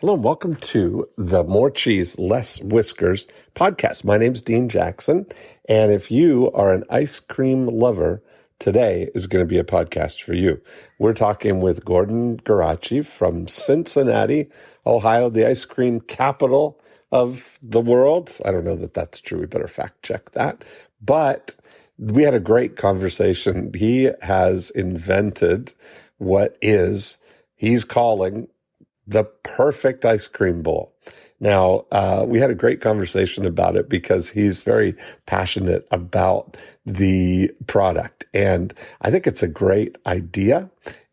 Hello and welcome to the More Cheese Less Whiskers podcast. My name's Dean Jackson, and if you are an ice cream lover, today is going to be a podcast for you. We're talking with Gordon Geraci from Cincinnati, Ohio, the ice cream capital of the world. I don't know that that's true. We better fact check that. But we had a great conversation. He has invented what he's calling the perfect ice cream bowl. Now, we had a great conversation about it because he's very passionate about the product. And I think it's a great idea.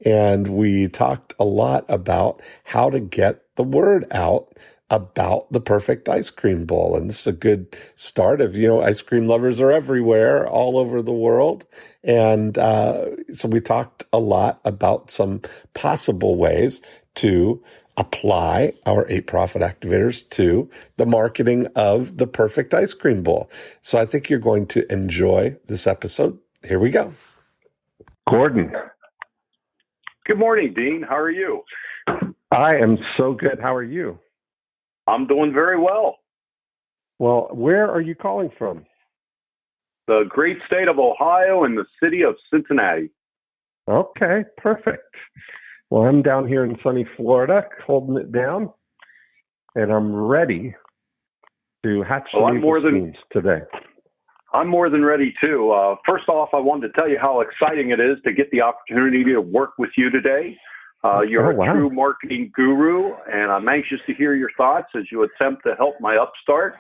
And we talked a lot about how to get the word out about the perfect ice cream bowl. And this is a good start of, ice cream lovers are everywhere, all over the world. And so we talked a lot about some possible ways to apply our 8 profit activators to the marketing of the perfect ice cream bowl. So I think you're going to enjoy this episode. Here we go. Gordon. Good morning, Dean. How are you? I am so good. How are you? I'm doing very well. Well, where are you calling from? The great state of Ohio and the city of Cincinnati. Okay, perfect. Well, I'm down here in sunny Florida, holding it down, and I'm ready to hatch some schemes today. I'm more than ready, too. First off, I wanted to tell you how exciting it is to get the opportunity to work with you today. You're a true marketing guru, and I'm anxious to hear your thoughts as you attempt to help my upstart.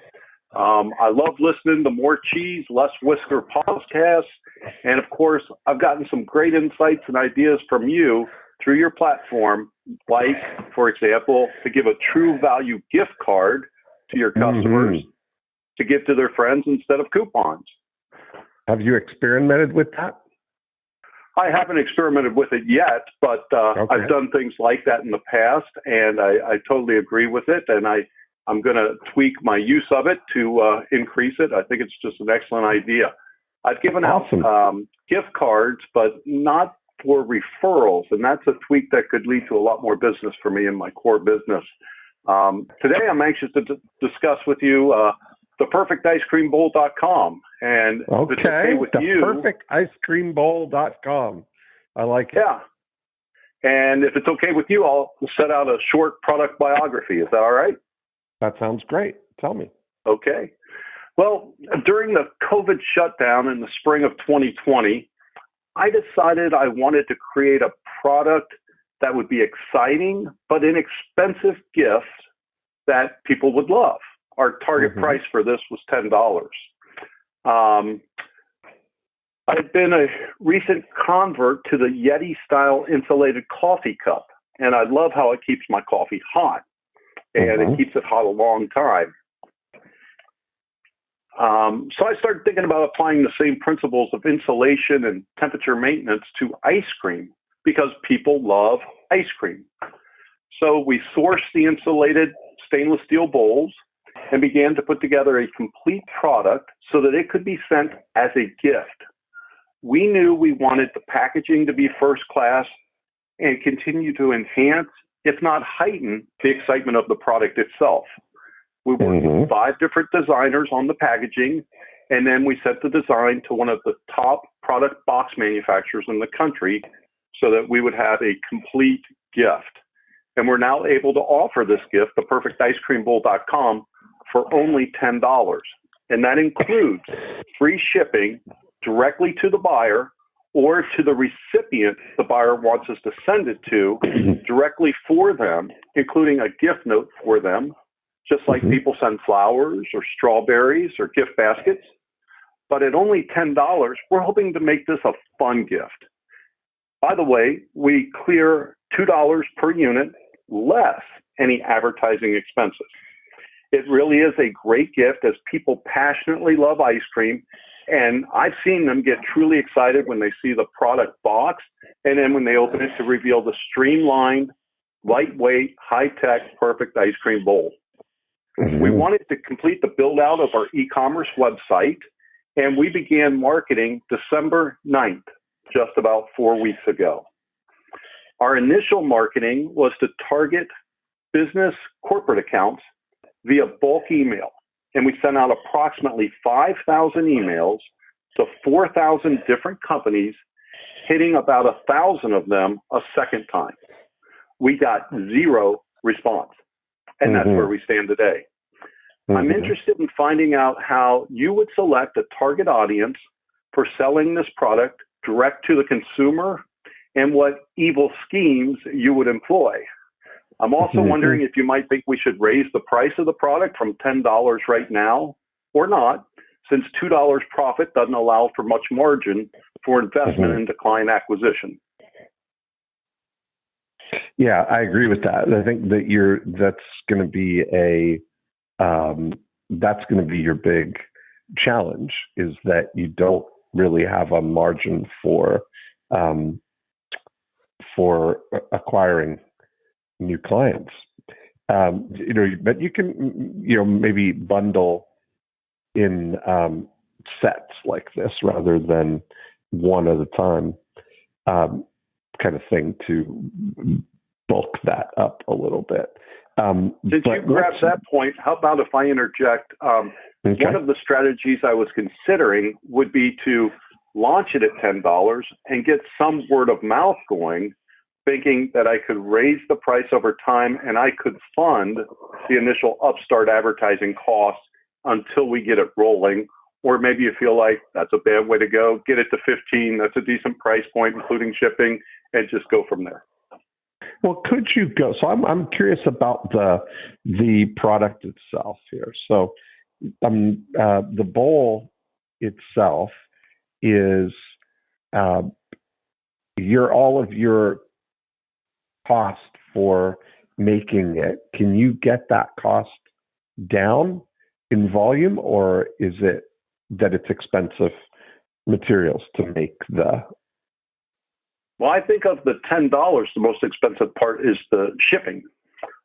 I love listening to More Cheese, Less Whisker podcasts, and of course, I've gotten some great insights and ideas from you through your platform, like, for example, to give a true value gift card to your customers to give to their friends instead of coupons. Have you experimented with that? I haven't experimented with it yet, but I've done things like that in the past, and I totally agree with it, and I'm going to tweak my use of it to increase it. I think it's just an excellent idea. I've given out gift cards, but not for referrals, and that's a tweak that could lead to a lot more business for me in my core business. Today, I'm anxious to discuss with you theperfecticecreambowl.com. And if it's okay with you, theperfecticecreambowl.com. I like it. Yeah. And if it's okay with you, I'll set out a short product biography. Is that all right? That sounds great. Tell me. Okay. Well, during the COVID shutdown in the spring of 2020, I decided I wanted to create a product that would be exciting but inexpensive gift that people would love. Our target price for this was $10. I've been a recent convert to the Yeti-style insulated coffee cup, and I love how it keeps my coffee hot, and it keeps it hot a long time. So I started thinking about applying the same principles of insulation and temperature maintenance to ice cream because people love ice cream. So we sourced the insulated stainless steel bowls and began to put together a complete product so that it could be sent as a gift. We knew we wanted the packaging to be first class and continue to enhance, if not heighten, the excitement of the product itself. We worked with 5 different designers on the packaging, and then we sent the design to one of the top product box manufacturers in the country so that we would have a complete gift. And we're now able to offer this gift, theperfecticecreambowl.com, for only $10. And that includes free shipping directly to the buyer or to the recipient the buyer wants us to send it to directly for them, including a gift note for them, just like people send flowers or strawberries or gift baskets. But at only $10, we're hoping to make this a fun gift. By the way, we clear $2 per unit, less any advertising expenses. It really is a great gift as people passionately love ice cream, and I've seen them get truly excited when they see the product box and then when they open it to reveal the streamlined, lightweight, high-tech, perfect ice cream bowl. We wanted to complete the build-out of our e-commerce website, and we began marketing December 9th, just about 4 weeks ago. Our initial marketing was to target business corporate accounts via bulk email. And we sent out approximately 5,000 emails to 4,000 different companies, hitting about 1,000 of them a second time. We got zero response. And that's where we stand today. I'm interested in finding out how you would select a target audience for selling this product direct to the consumer and what evil schemes you would employ. I'm also wondering if you might think we should raise the price of the product from $10 right now or not, since $2 profit doesn't allow for much margin for investment into client acquisition. Yeah, I agree with that. I think that that's going to be your big challenge, is that you don't really have a margin for acquiring new clients. But you can, maybe bundle in sets like this rather than one at a time, kind of thing, to bulk that up a little bit. Since you grabbed that point, how about if I interject? One of the strategies I was considering would be to launch it at $10 and get some word of mouth going, thinking that I could raise the price over time and I could fund the initial upstart advertising costs until we get it rolling. Or maybe you feel like that's a bad way to go. Get it to 15. That's a decent price point, including shipping, and just go from there. Well, could you go? So I'm curious about the product itself here. So the bowl itself is all of your cost for making it. Can you get that cost down in volume, or is it that it's expensive materials to make the? Well, I think of the $10, the most expensive part is the shipping.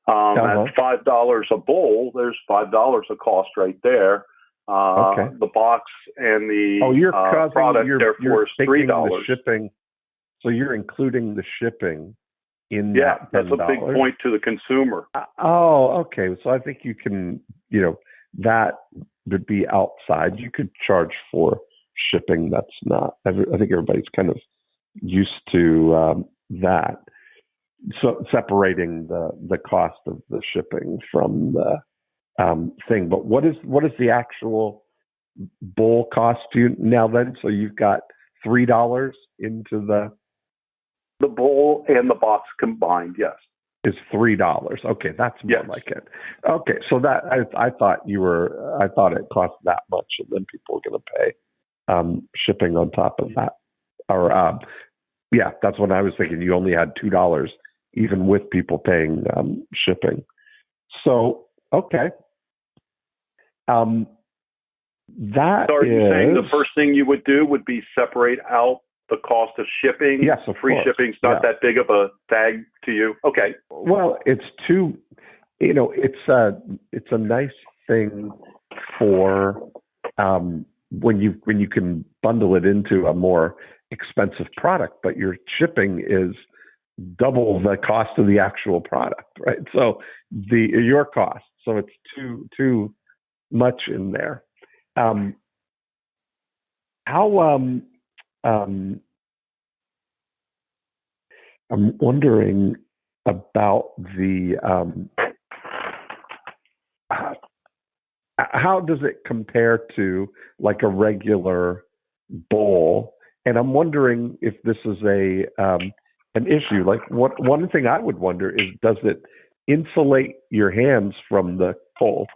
At $5 a bowl, there's $5 of cost right there. The box and the product, therefore, is $3. The shipping, so you're including the shipping in that $10. That's a big point to the consumer. Okay. So I think you can, that would be outside. You could charge for shipping. That's not. I think everybody's kind of used to that. So separating the cost of the shipping from the thing. But what is the actual bowl cost to you now then? So you've got $3 into the bowl and the box combined, yes. Is $3. Okay, that's more like it. Okay, so that I thought it cost that much, and then people were going to pay shipping on top of that. Or that's what I was thinking. You only had $2, even with people paying shipping. So okay, that. So are you saying the first thing you would do would be separate out the cost of shipping? Yes, of free course. Shipping's not that big of a tag to you. Okay. Well, it's too. It's a nice thing for when you can bundle it into a more expensive product, but your shipping is double the cost of the actual product, right? So your cost. So it's too much in there. I'm wondering about the how does it compare to like a regular bowl? And I'm wondering if this is an issue. Like one thing I would wonder is, does it insulate your hands from the cold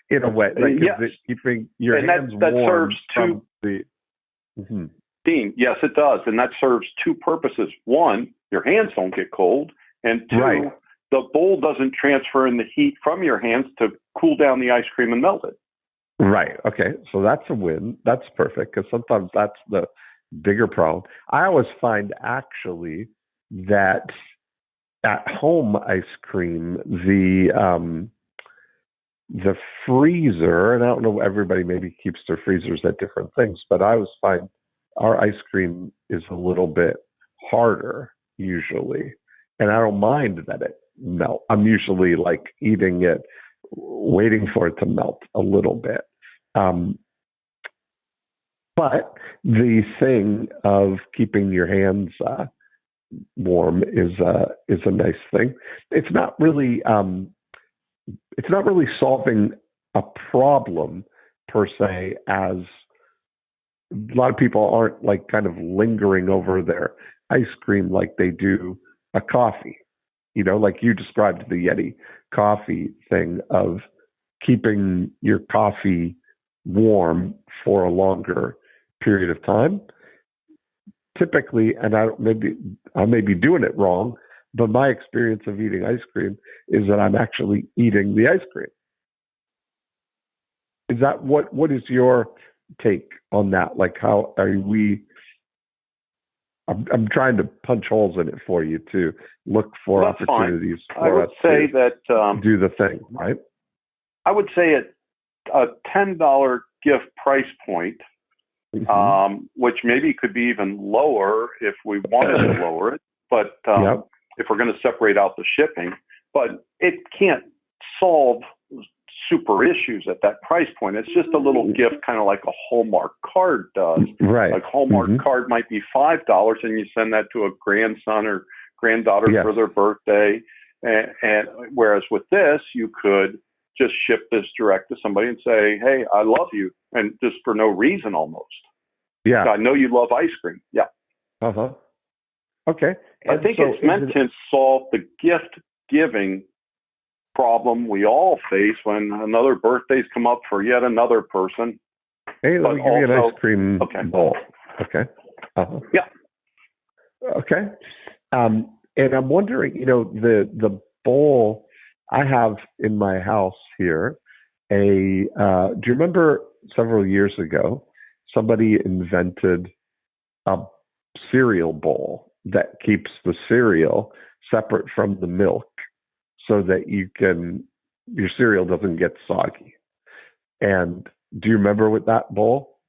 in a way? Like, yes. Is it keeping your and hands that warm serves from two. the? Dean, yes, it does, and that serves two purposes. One, your hands don't get cold, and two, the bowl doesn't transfer in the heat from your hands to cool down the ice cream and melt it. Right. Okay. So that's a win. That's perfect, because sometimes that's the bigger problem. I always find actually that at home ice cream, the freezer, and I don't know, everybody maybe keeps their freezers at different things, but I always find our ice cream is a little bit harder usually. And I don't mind that it melt. I'm usually like eating it, waiting for it to melt a little bit. But the thing of keeping your hands warm is a nice thing. It's not really solving a problem per se, as a lot of people aren't like kind of lingering over their ice cream like they do a coffee. You know, like you described the Yeti coffee thing of keeping your coffee warm for a longer period of time. Typically, and I may be doing it wrong, but my experience of eating ice cream is that I'm actually eating the ice cream. Is that what is your take on that? Like, how are we? I'm trying to punch holes in it for you to look for opportunities for us to do the thing, right? I would say at a $10 gift price point, which maybe could be even lower if we wanted to lower it, but if we're going to separate out the shipping, but it can't solve super issues at that price point. It's just a little gift, kind of like a Hallmark card does. Right. Like Hallmark card might be $5, and you send that to a grandson or granddaughter for their birthday. And whereas with this, you could just ship this direct to somebody and say, "Hey, I love you," and just for no reason almost. Yeah. I know you love ice cream. Yeah. Okay. I think it's meant to solve the gift giving problem we all face when another birthday's come up for yet another person. Hey, let me give you an ice cream bowl. Okay. Yeah. Okay. And I'm wondering, you know, the bowl I have in my house here, do you remember several years ago, somebody invented a cereal bowl that keeps the cereal separate from the milk so that your cereal doesn't get soggy. And do you remember with that bowl?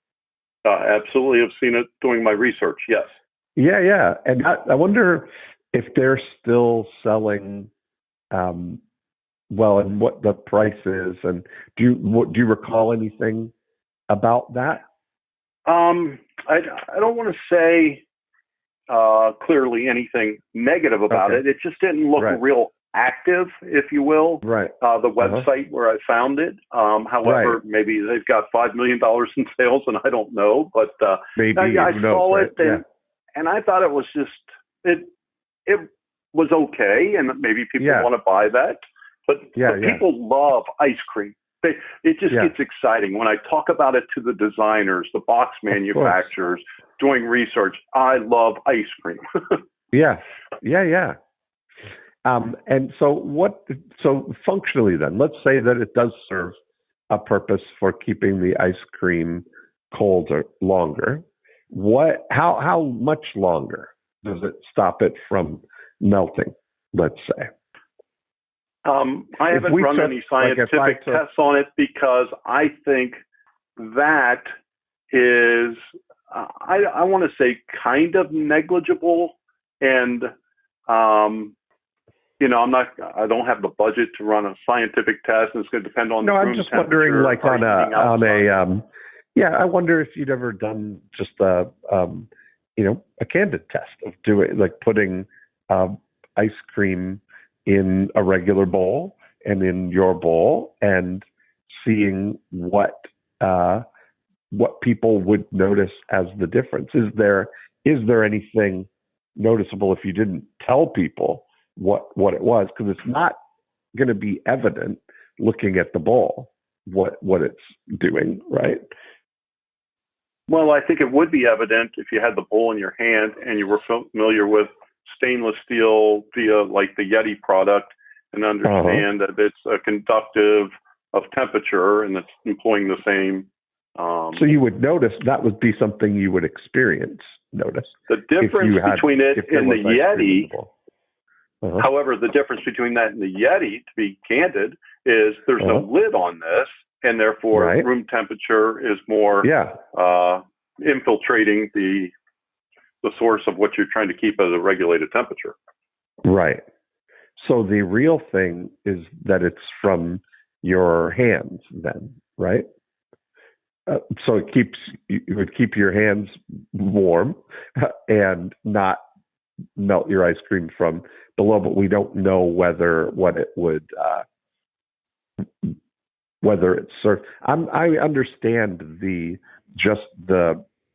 Absolutely. I've seen it doing my research. Yes. Yeah. And I wonder if they're still selling, and what the price is. And do you recall anything about that? I don't want to say clearly anything negative about it. It just didn't look real active, if you will. Right. The website where I found it. However, maybe they've got $5 million in sales, and I don't know. But maybe I saw it, and I thought it was just it was okay, and maybe people want to buy that. But people love ice cream. It just gets exciting when I talk about it to the designers, the box manufacturers, doing research. I love ice cream. Yeah. And so functionally then, let's say that it does serve a purpose for keeping the ice cream cold or longer. How much longer does it stop it from melting, let's say? I haven't run any scientific tests on it because I think that is, I want to say kind of negligible. And, I don't have the budget to run a scientific test, and it's going to depend on the room temperature. No, I'm just wondering, like I wonder if you'd ever done just a candid test of putting ice cream in a regular bowl and in your bowl and seeing what people would notice as the difference. Is there anything noticeable if you didn't tell people what it was? Because it's not going to be evident looking at the bowl what it's doing, right? Well, I think it would be evident if you had the bowl in your hand and you were familiar with stainless steel via like the Yeti product and understand that it's a conductive of temperature and it's employing the same. So you would notice, that would be something you would notice. The difference between it and the Yeti, however, the difference between that and the Yeti, to be candid, is there's no lid on this, and therefore room temperature is more infiltrating the source of what you're trying to keep at a regulated temperature. Right. So the real thing is that it's from your hands then, right? So it would keep your hands warm and not melt your ice cream from below, but we don't know whether it's served. I understand the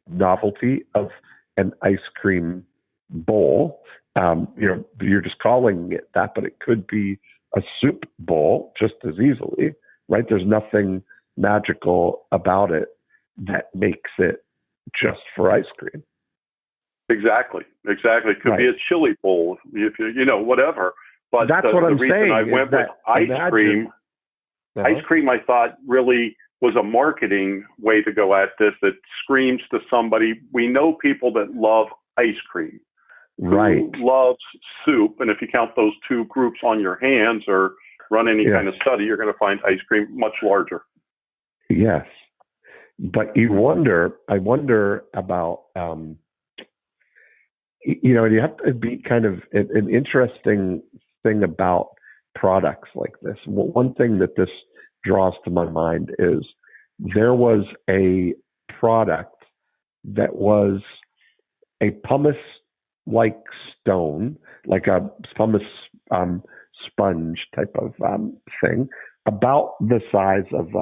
novelty of an ice cream bowl. You're just calling it that, but it could be a soup bowl just as easily, right? There's nothing magical about it that makes it just for ice cream. Exactly. It could be a chili bowl, if whatever. But that's what I'm saying. The reason I went with ice cream. Ice cream, I thought, really was a marketing way to go at this that screams to somebody. We know people that love ice cream, right? Who loves soup, and if you count those two groups on your hands or run any kind of study, you're going to find ice cream much larger. Yes, but I wonder about, you have to be kind of an interesting thing about products like this. One thing that this draws to my mind is there was a product that was a pumice-like stone, like a pumice sponge type of thing, about the size of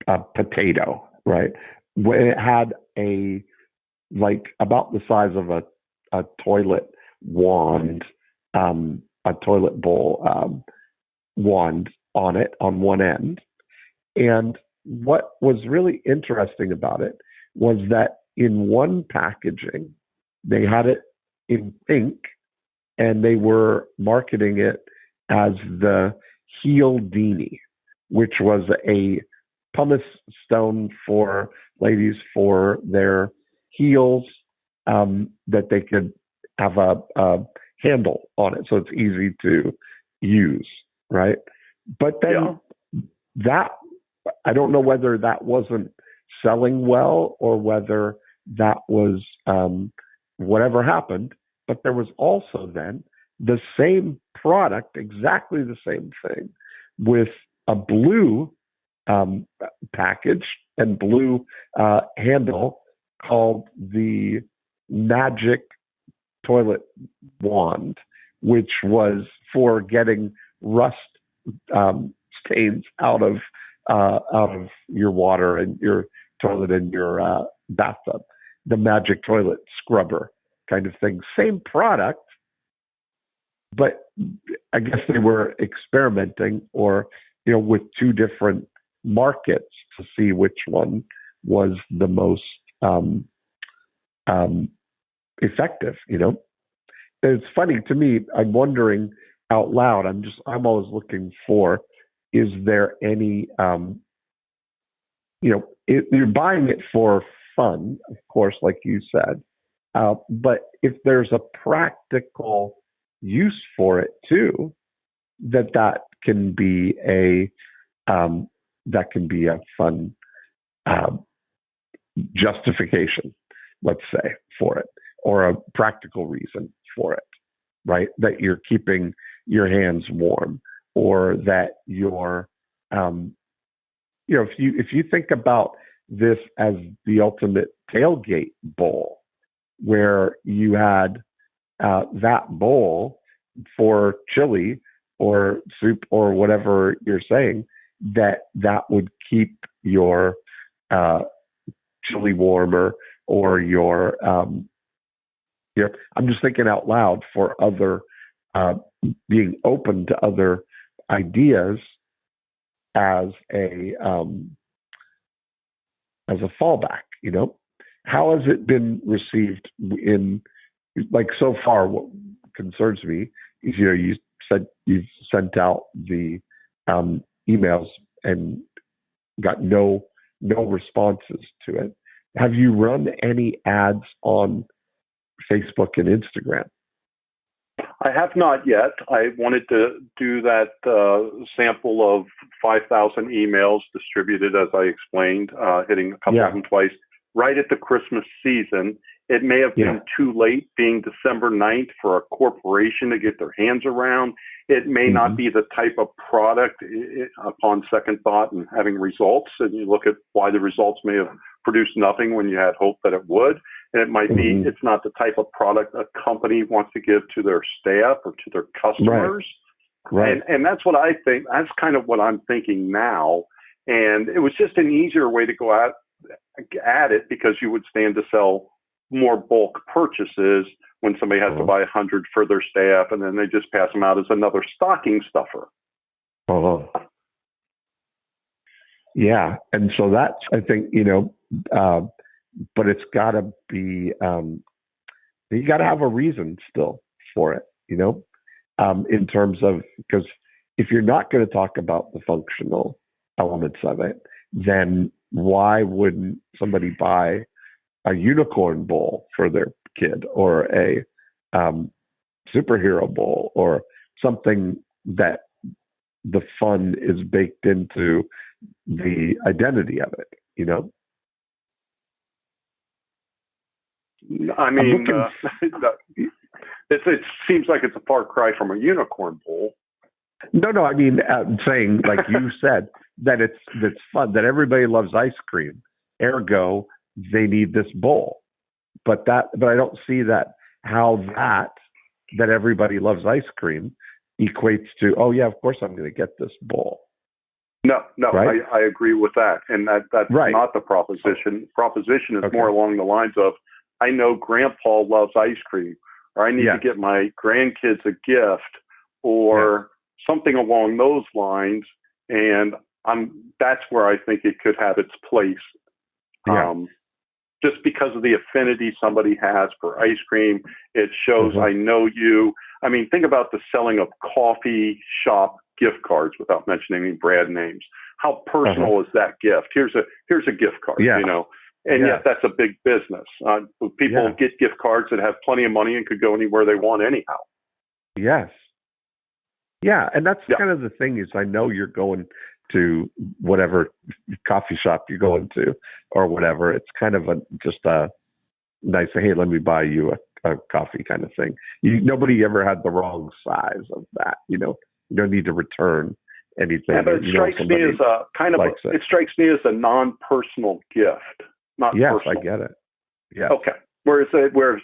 a potato, right? When it had about the size of a toilet wand, a toilet bowl wand on it on one end. And what was really interesting about it was that in one packaging, they had it in pink and they were marketing it as the heel dini, which was a pumice stone for ladies for their heels, that they could have a handle on it so it's easy to use, right? But then that, I don't know whether that wasn't selling well or whether that was whatever happened, but there was also then the same product, exactly the same thing, with a blue package and blue handle called the Magic Toilet Wand, which was for getting rust stains out of your water and your toilet and your bathtub. The Magic Toilet Scrubber kind of thing. Same product, but I guess they were experimenting with two different markets to see which one was the most effective. It's funny to me. I'm wondering out loud. I'm always looking for, is there any, you're buying it for fun, of course, like you said, but if there's a practical use for it too, that can be a fun justification, let's say, for it, or a practical reason for it, right? That you're keeping your hands warm, or that you're, if you think about this as the ultimate tailgate bowl, where you had that bowl for chili or soup or whatever you're saying, that would keep your chili warmer, or your I'm just thinking out loud for other being open to other ideas as a fallback. How has it been received in, so far? What concerns me is, you said you've sent out the emails and got no responses to it. Have you run any ads on Facebook and Instagram? I have not yet. I wanted to do that sample of 5,000 emails distributed, as I explained, hitting a couple of them twice. right at the Christmas season. It may have been too late being December 9th for a corporation to get their hands around. It may not be the type of product upon second thought and having results. And you look at why the results may have produced nothing when you had hope that it would. And it might be it's not the type of product a company wants to give to their staff or to their customers. Right. And that's what I think. That's kind of what I'm thinking now. And it was just an easier way to go at it because you would stand to sell more bulk purchases when somebody has to buy 100 for their staff, and then they just pass them out as another stocking stuffer. Yeah. And so that's, I think, but it's got to be, you got to have a reason still for it, in terms of, because if you're not going to talk about the functional elements of it, then why wouldn't somebody buy a unicorn bowl for their kid or a superhero bowl or something that the fun is baked into the identity of it, I mean, it seems like it's a far cry from a unicorn bowl. No, I mean, I'm saying, like you said, that it's fun, that everybody loves ice cream. Ergo, they need this bowl. But I don't see how that everybody loves ice cream equates to, oh yeah, of course I'm going to get this bowl. No, right? I agree with that. And that's not the proposition. Proposition is more along the lines of, I know Grandpa loves ice cream, or I need to get my grandkids a gift, or something along those lines. And that's where I think it could have its place. Just because of the affinity somebody has for ice cream, it shows I know you. I mean, think about the selling of coffee shop gift cards without mentioning any brand names. How personal is that gift? Here's a gift card, and yet that's a big business. People get gift cards that have plenty of money and could go anywhere they want anyhow. Yes. Yeah, and that's kind of the thing is, I know you're going to whatever coffee shop you're going to or whatever. It's kind of just a nice, hey, let me buy you a coffee kind of thing. Nobody ever had the wrong size of that. You don't need to return anything. Yeah, but it strikes me as it strikes me as a non-personal gift. Not personal. I get it. Yeah. Okay. Whereas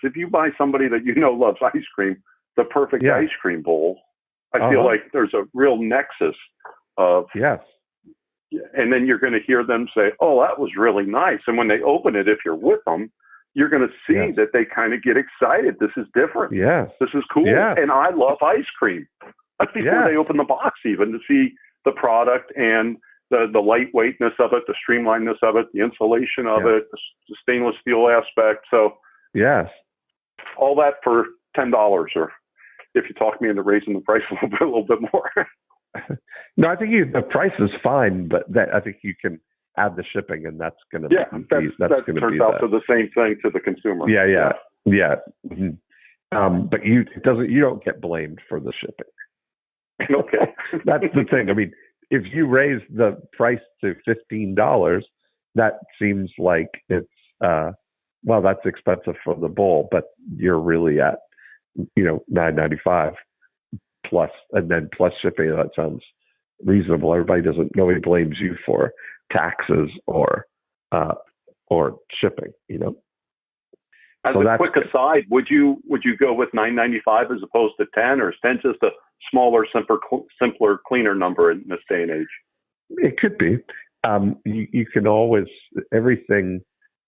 if you buy somebody that loves ice cream, the perfect ice cream bowl, I feel like there's a real nexus of and then you're going to hear them say, "Oh, that was really nice." And when they open it, if you're with them, you're going to see that they kind of get excited. This is different. Yes. This is cool. Yes. And I love ice cream. That's before they open the box, even to see the product and the lightweightness of it, the streamlinedness of it, the insulation of it, the stainless steel aspect. So all that for $10, or if you talk me into raising the price a little bit more. No, I think the price is fine, but I think you can add the shipping, and that's going to that turns out to the same thing to the consumer. Yeah. Mm-hmm. But you don't get blamed for the shipping. Okay, that's the thing. I mean, if you raise the price to $15, that seems like it's that's expensive for the bowl, but you're really at $9.95 plus, and then plus shipping. That sounds reasonable. Nobody blames you for taxes or shipping. As a quick aside, would you go with $9.95 as opposed to $10, or is $10 just a smaller, simpler, cleaner number in this day and age? It could be. You can always everything.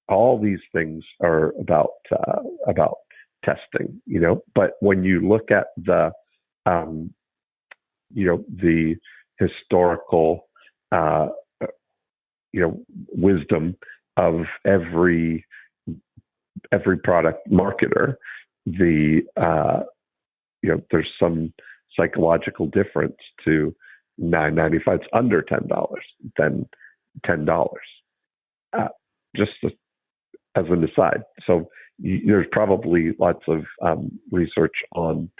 All these things are about testing, But when you look at the the historical wisdom of every product marketer, there's some psychological difference to $9.95. It's under $10 than $10. Just as an aside. So there's probably lots of research on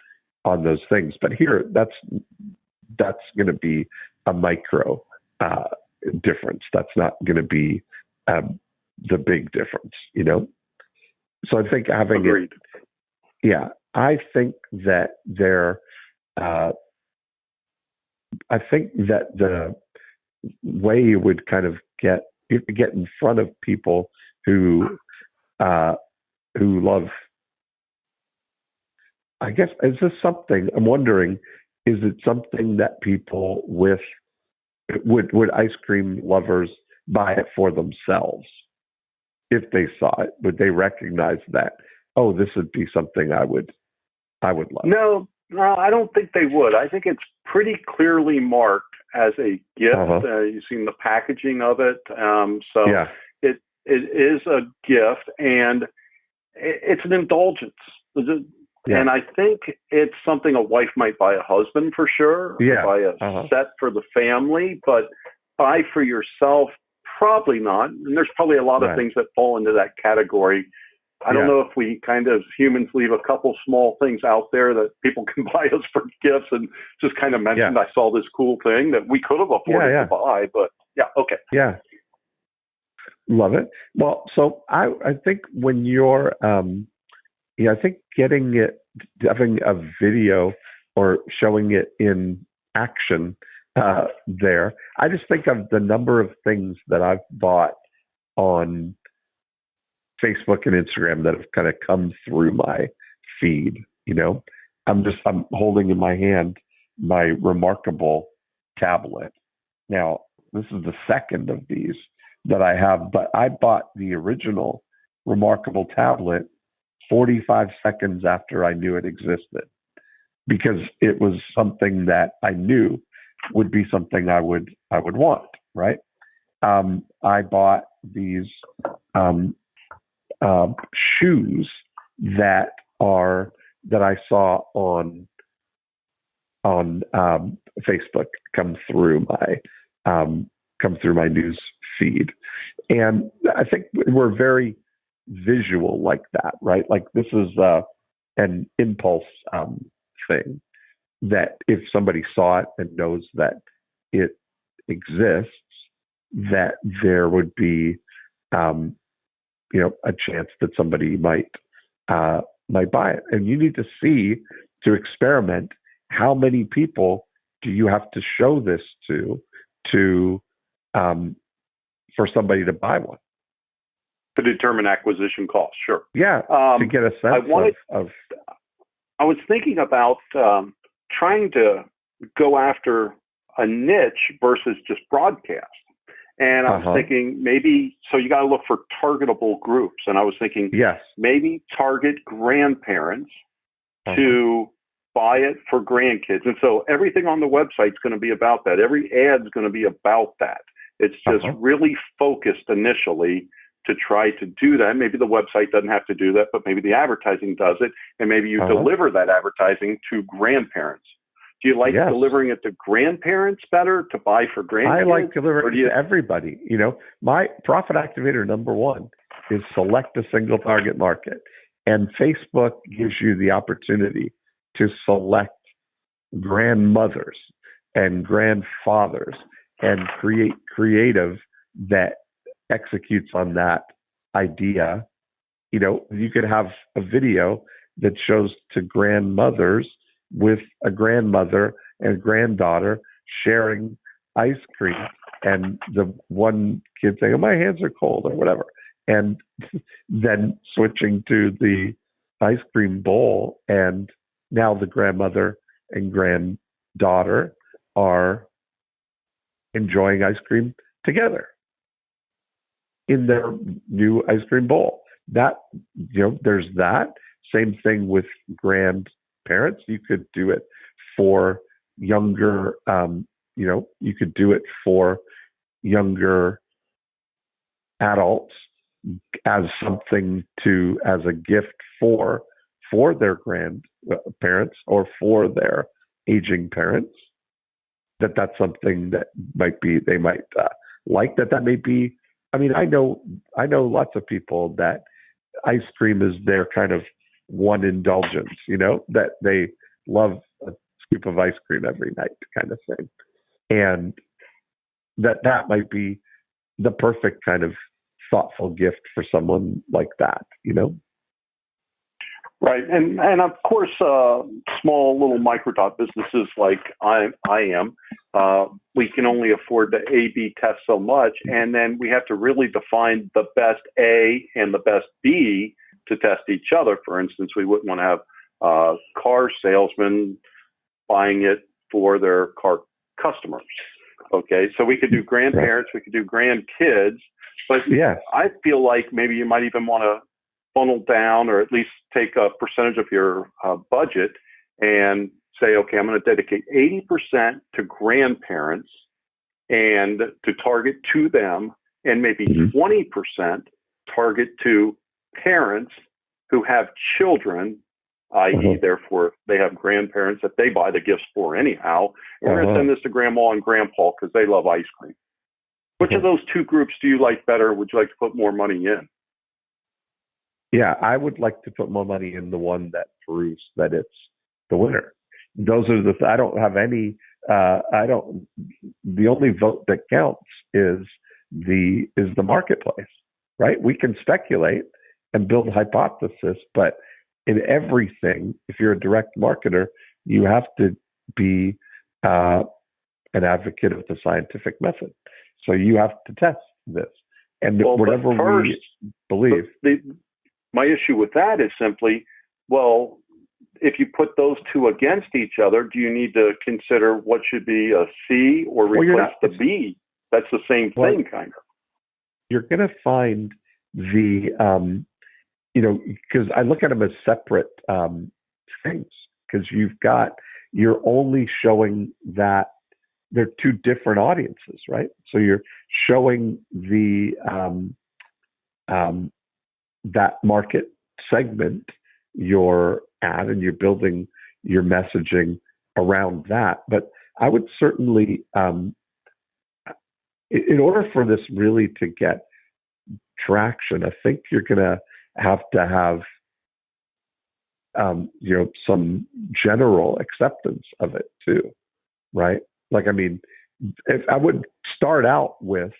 those things, but here that's going to be a micro difference. That's not going to be the big difference, you know? So I think having Agreed. I think that I think that the way you would kind of get in front of people who love, I guess, is this something, I'm wondering, is it something that people would ice cream lovers buy it for themselves? If they saw it, would they recognize that, oh, this would be something I would love? No, I don't think they would. I think it's pretty clearly marked as a gift. You've seen the packaging of it. It is a gift, and it's an indulgence. And I think it's something a wife might buy a husband for sure, buy a set for the family, but buy for yourself, probably not. And there's probably a lot of things that fall into that category. I don't know if we kind of humans leave a couple small things out there that people can buy us for gifts, and just kind of mentioned I saw this cool thing that we could have afforded to buy, but love it. Well, so I think when you're I think having a video or showing it in action there, I just think of the number of things that I've bought on Facebook and Instagram that have kind of come through my feed. You know, I'm holding in my hand my Remarkable tablet. Now, this is the second of these that I have, but I bought the original Remarkable tablet 45 seconds after I knew it existed, because it was something that I knew would be something I would want, right? I bought these shoes that I saw on Facebook come through my news feed, and I think we're very visual like that, right? Like this is an impulse thing that if somebody saw it and knows that it exists, that there would be a chance that somebody might buy it. And you need to see, to experiment, how many people do you have to show this to for somebody to buy one? To determine acquisition cost, sure. Yeah, to get a sense I was thinking about trying to go after a niche versus just broadcast. And I was thinking maybe, so you got to look for targetable groups. And I was thinking maybe target grandparents to buy it for grandkids. And so everything on the website is going to be about that. Every ad is going to be about that. It's just really focused initially to try to do that. Maybe the website doesn't have to do that, but maybe the advertising does it. And maybe you deliver that advertising to grandparents. Do you like delivering it to grandparents better, to buy for grandkids? I like delivering it to everybody. You know, my profit activator number one is select a single target market. And Facebook gives you the opportunity to select grandmothers and grandfathers and create creative that executes on that idea. You know, you could have a video that shows to grandmothers with a grandmother and granddaughter sharing ice cream, and the one kid saying, "Oh, my hands are cold," or whatever, and then switching to the ice cream bowl, and now the grandmother and granddaughter are enjoying ice cream together in their new ice cream bowl. That, you know, there's that. Same thing with grandparents. You could do it for younger, you could do it for younger adults as something as a gift for their grandparents or for their aging parents. That's something that they might like. That may be. I mean, I know lots of people that ice cream is their kind of one indulgence, you know, that they love a scoop of ice cream every night kind of thing. And that might be the perfect kind of thoughtful gift for someone like that, you know? Right, and of course, small little microdot businesses like I am, we can only afford to A/B test so much, and then we have to really define the best A and the best B to test each other. For instance, we wouldn't want to have car salesmen buying it for their car customers. Okay, so we could do grandparents, we could do grandkids, but I feel like maybe you might even want to funnel down, or at least take a percentage of your budget and say, okay, I'm going to dedicate 80% to grandparents and to target to them, and maybe 20% target to parents who have children, i.e., therefore they have grandparents that they buy the gifts for anyhow. And we're going to send this to grandma and grandpa because they love ice cream. Which of those two groups do you like better? Would you like to put more money in? Yeah, I would like to put more money in the one that proves that it's the winner. Those are I don't have any, the only vote that counts is the marketplace, right? We can speculate and build a hypothesis, but in everything, if you're a direct marketer, you have to be an advocate of the scientific method. So you have to test this. And whatever we believe. My issue with that is simply, well, if you put those two against each other, do you need to consider what should be a C or replace the B? That's the same thing, kind of. You're going to find the, because I look at them as separate things, because you're only showing that they're two different audiences, right? So you're showing the, that market segment your ad, and you're building your messaging around that. But I would certainly, in order for this really to get traction, I think you're going to have some general acceptance of it too, right? Like, I mean, if I would start out with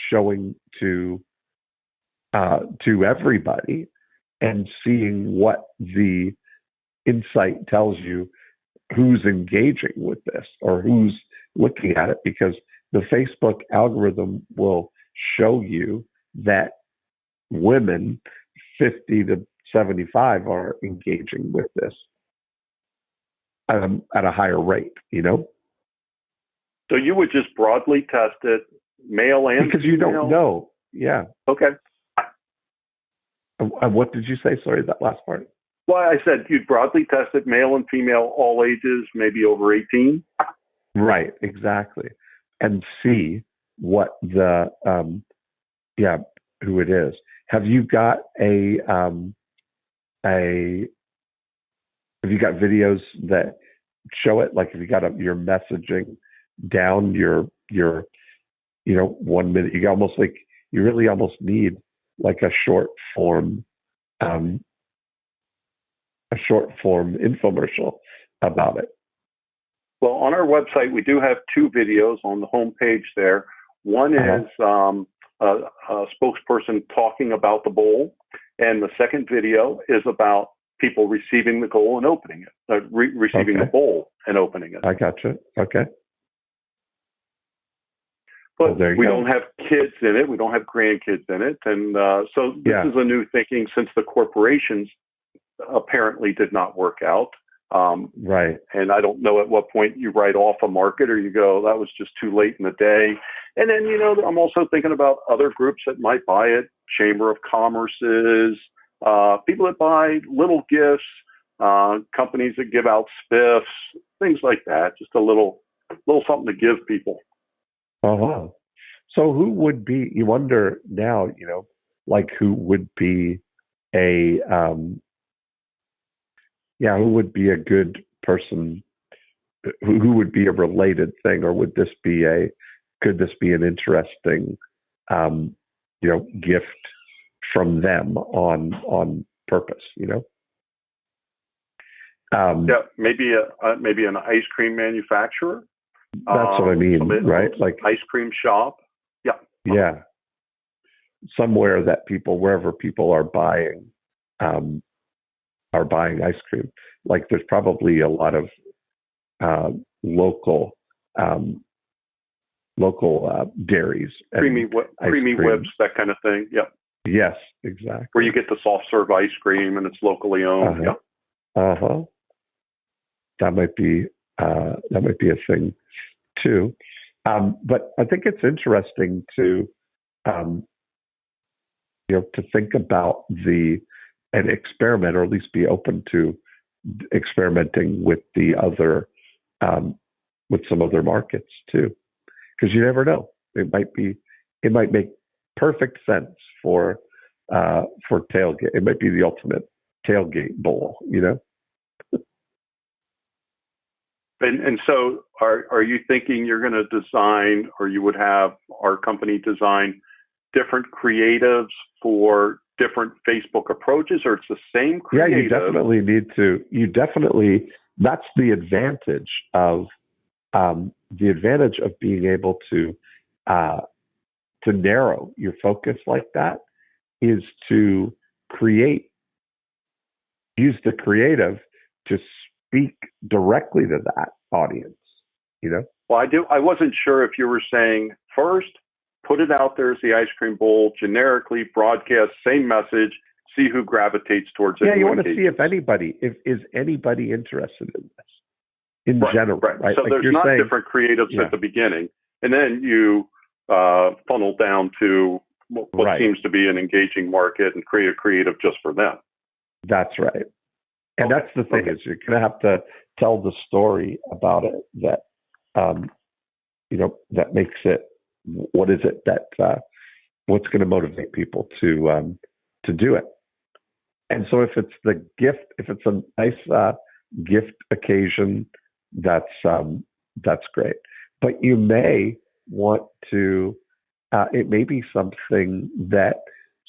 showing to everybody and seeing what the insight tells you, who's engaging with this or who's looking at it, because the Facebook algorithm will show you that women 50 to 75 are engaging with this at a higher rate, you know? So you would just broadly test it, male and because you female? Don't know. Yeah. Okay. And what did you say? Sorry, that last part. Well, I said you'd broadly test it, male and female, all ages, maybe over 18. Right, exactly. And see what the, who it is. Have you got have you got videos that show it? Like, have you got your messaging down, your 1 minute, you really almost need like a short form infomercial about it. Well, on our website, we do have two videos on the homepage there. One is a spokesperson talking about the bowl, and the second video is about people receiving the bowl and opening it, receiving the bowl and opening it. I gotcha. Okay. But we don't have kids in it. We don't have grandkids in it. And so this is a new thinking, since the corporations apparently did not work out. Right. And I don't know at what point you write off a market, or you go, that was just too late in the day. And then, I'm also thinking about other groups that might buy it, Chamber of Commerce's, people that buy little gifts, companies that give out spiffs, things like that. Just a little something to give people. So who would be, you wonder now, like who would be who would be a good person, who would be a related thing, or could this be an interesting, gift from them on purpose, maybe an ice cream manufacturer. That's what I mean, right? Like ice cream shop. Yeah. Yeah. somewhere that wherever people are buying ice cream. Like there's probably a lot of local dairies, creamy whips, that kind of thing. Yep. Yes, exactly. Where you get the soft serve ice cream and it's locally owned. Yep. That might be a thing too. But I think it's interesting to to think about an experiment, or at least be open to experimenting with the other with some other markets too, because you never know. It might make perfect sense for tailgate. It might be the ultimate tailgate bowl, And so are you thinking you're going to design, or you would have our company design different creatives for different Facebook approaches, or it's the same creative? Yeah, you definitely need to. That's the advantage of being able to narrow your focus like that, is to use the creative to speak directly to that audience, Well, I wasn't sure if you were saying first, put it out there as the ice cream bowl, generically broadcast, same message, see who gravitates towards it. Yeah, you want to see if is anybody interested in this in general. Right. So there's not different creatives at the beginning, and then you funnel down to what seems to be an engaging market and create a creative just for them. That's right. And that's the thing, is you're going to have to tell the story about it that, that makes it, what is it that, what's going to motivate people to do it. And so if it's the gift, if it's a nice gift occasion, that's great. But you may want to, it may be something that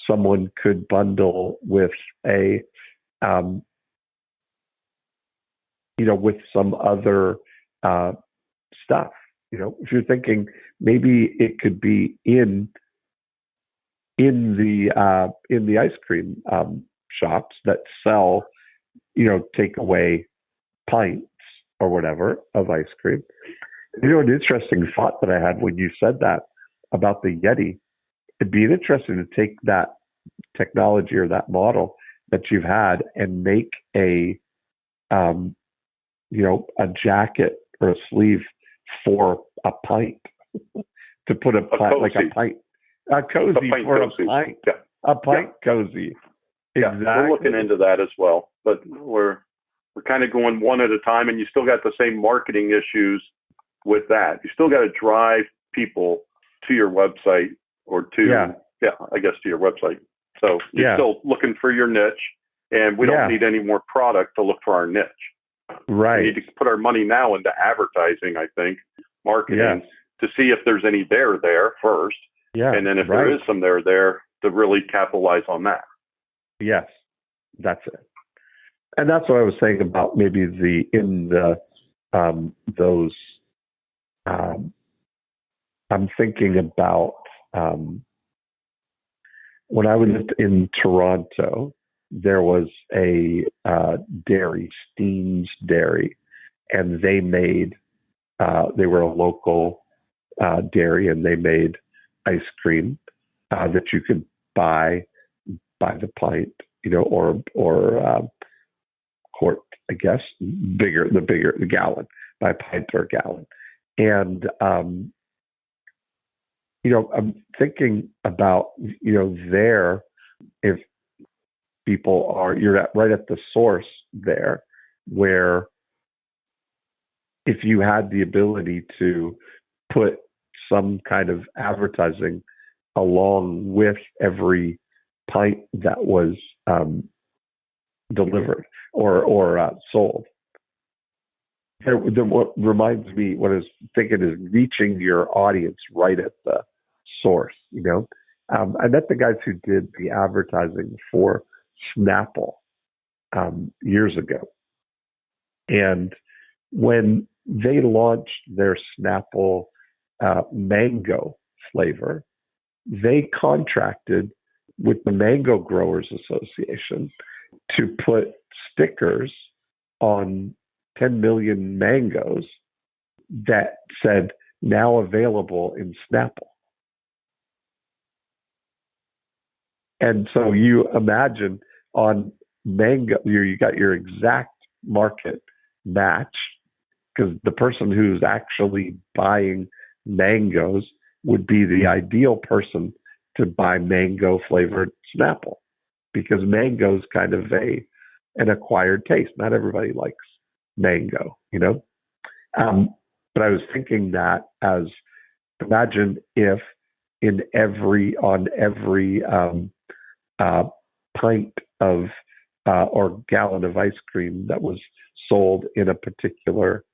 someone could bundle with with some other stuff. If you're thinking maybe it could be in the ice cream shops that sell, takeaway pints or whatever of ice cream. An interesting thought that I had when you said that about the Yeti, it'd be interesting to take that technology or that model that you've had and make a jacket or a sleeve for a pint, to put a cozy cozy. Exactly. We're looking into that as well, but we're kind of going one at a time, and you still got the same marketing issues with that. You still got to drive people to your website or to your website. So you're still looking for your niche, and we don't need any more product to look for our niche. Right. We need to put our money now into advertising, I think, marketing, to see if there's any there first. Yeah. And then if there is some there, to really capitalize on that. Yes, that's it. And that's what I was saying about maybe I'm thinking about when I was in Toronto, there was a dairy, Steam's Dairy, and they were a local dairy, and they made ice cream that you could buy by the pint, or quart, I guess, the gallon, by pint or gallon. And, I'm thinking about, there, if people you're right at the source there, where if you had the ability to put some kind of advertising along with every pint that was delivered or sold. What reminds me, what I was thinking, is reaching your audience right at the source. I met the guys who did the advertising for Snapple years ago, and when they launched their Snapple mango flavor, they contracted with the Mango Growers Association to put stickers on 10 million mangoes that said now available in Snapple. And so you imagine on mango, you got your exact market match, because the person who's actually buying mangoes would be the ideal person to buy mango flavored Snapple, because mango is kind of an acquired taste. Not everybody likes mango, you know. But I was thinking that as, imagine if on every pint of or gallon of ice cream that was sold in a particular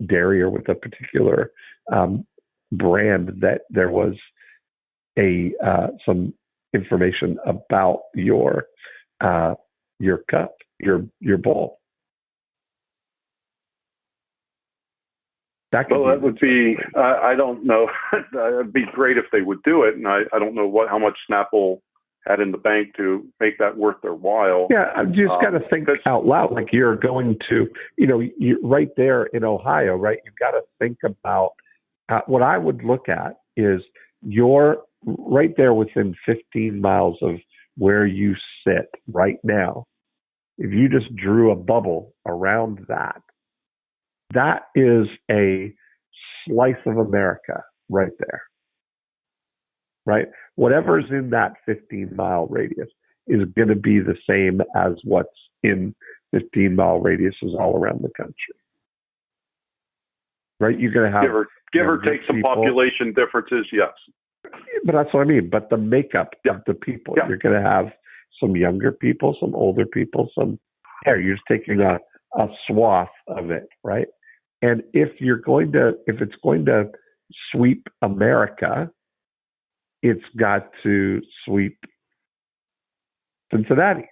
dairy or with a particular brand, that there was some information about your cup, your bowl. That would be, I don't know. It'd be great if they would do it. And I don't know how much Snapple had in the bank to make that worth their while. Yeah, you just got to think out loud. Like, you're going to, you're right there in Ohio, right? You've got to think about what I would look at is you're right there within 15 miles of where you sit right now. If you just drew a bubble around that, that is a slice of America right there, right? Whatever's in that 15-mile radius is going to be the same as what's in 15-mile radiuses all around the country, right? You're going to have give or take some people, population differences, yes. But that's what I mean. But the makeup of the people, you're going to have some younger people, some older people, you're just taking a swath of it, right? And if it's going to sweep America, it's got to sweep Cincinnati,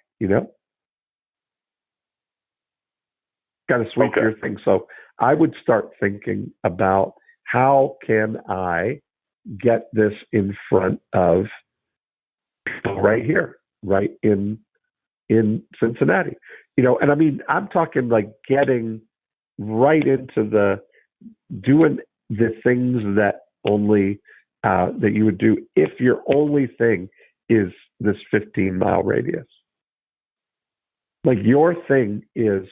Got to sweep your thing. So I would start thinking about, how can I get this in front of people right here, right in Cincinnati, and I mean, I'm talking like getting right into doing the things that only that you would do if your only thing is this 15-mile radius. Like, your thing is,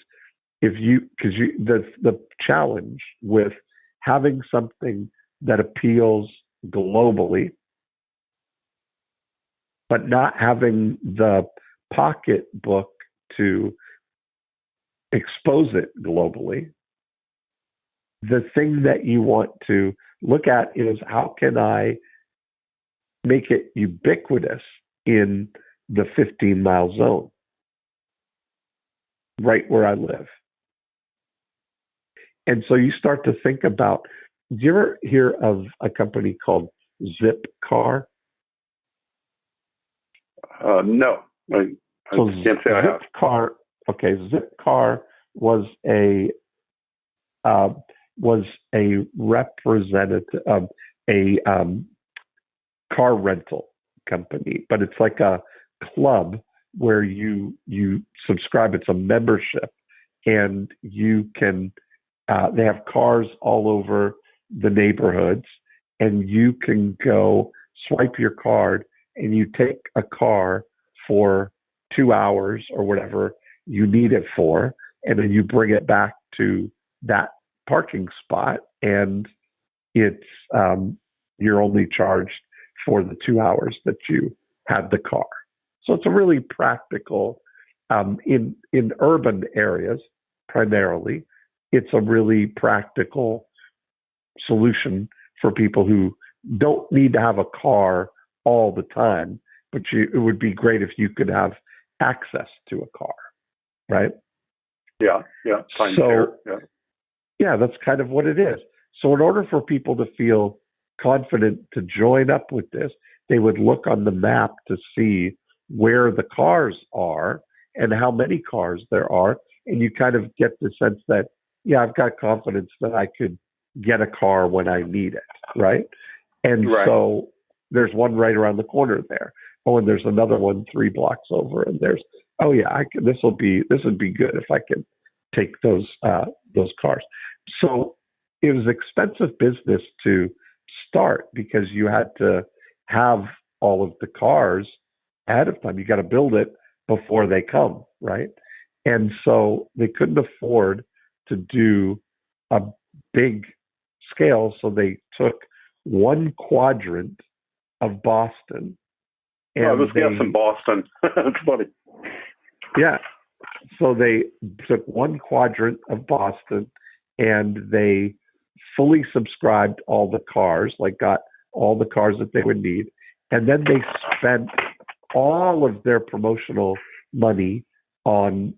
the challenge with having something that appeals globally, but not having the pocketbook to expose it globally. The thing that you want to look at is, how can I make it ubiquitous in the 15-mile zone, right where I live? And so you start to think about, do you ever hear of a company called Zipcar? No, I can't say I have. Zipcar was a representative of a car rental company, but it's like a club where you subscribe. It's a membership, and you can. They have cars all over the neighborhoods, and you can go swipe your card, and you take a car for 2 hours or whatever you need it for, and then you bring it back to that parking spot, and it's you're only charged for the 2 hours that you had the car. So it's a really practical in urban areas primarily. It's a really practical solution for people who don't need to have a car all the time, but it would be great if you could have access to a car, right? Yeah. Yeah, that's kind of what it is. So in order for people to feel confident to join up with this, they would look on the map to see where the cars are and how many cars there are, and you kind of get the sense that, yeah, I've got confidence that I could get a car when I need it, right? And so there's one right around the corner there. Oh, and there's another one 3 blocks over, and there's, oh yeah, this would be good if I could take those cars. So it was expensive business to start because you had to have all of the cars ahead of time. You got to build it before they come, right? And so they couldn't afford to do a big scale, so they took one quadrant of Boston. And I was guessing Boston. That's funny. Yeah. So they took one quadrant of Boston and they fully subscribed all the cars, like got all the cars that they would need. And then they spent all of their promotional money on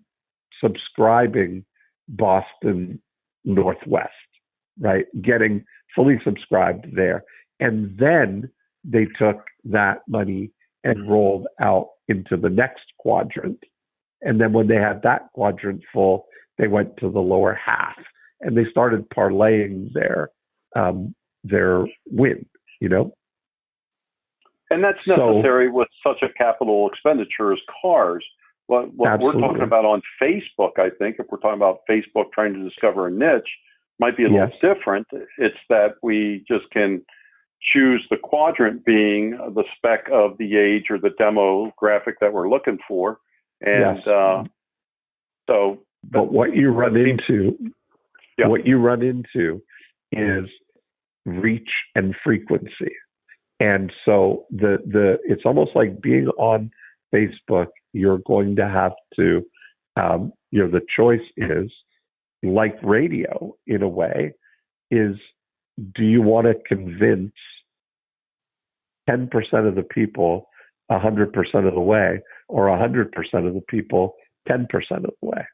subscribing Boston Northwest, right? Getting fully subscribed there. And then they took that money and rolled out into the next quadrant. And then when they had that quadrant full, they went to the lower half and they started parlaying their win, you know? And that's necessary with such a capital expenditure as cars. What we're talking about on Facebook, I think, if we're talking about Facebook trying to discover a niche, might be a little different. It's that we just can choose the quadrant being the spec of the age or the demographic that we're looking for. And but what you run into, is reach and frequency. And so it's almost like being on Facebook. You're going to have to, the choice is like radio in a way, is do you want to convince 10% of the people 100% of the way, or 100% of the people 10% of the way?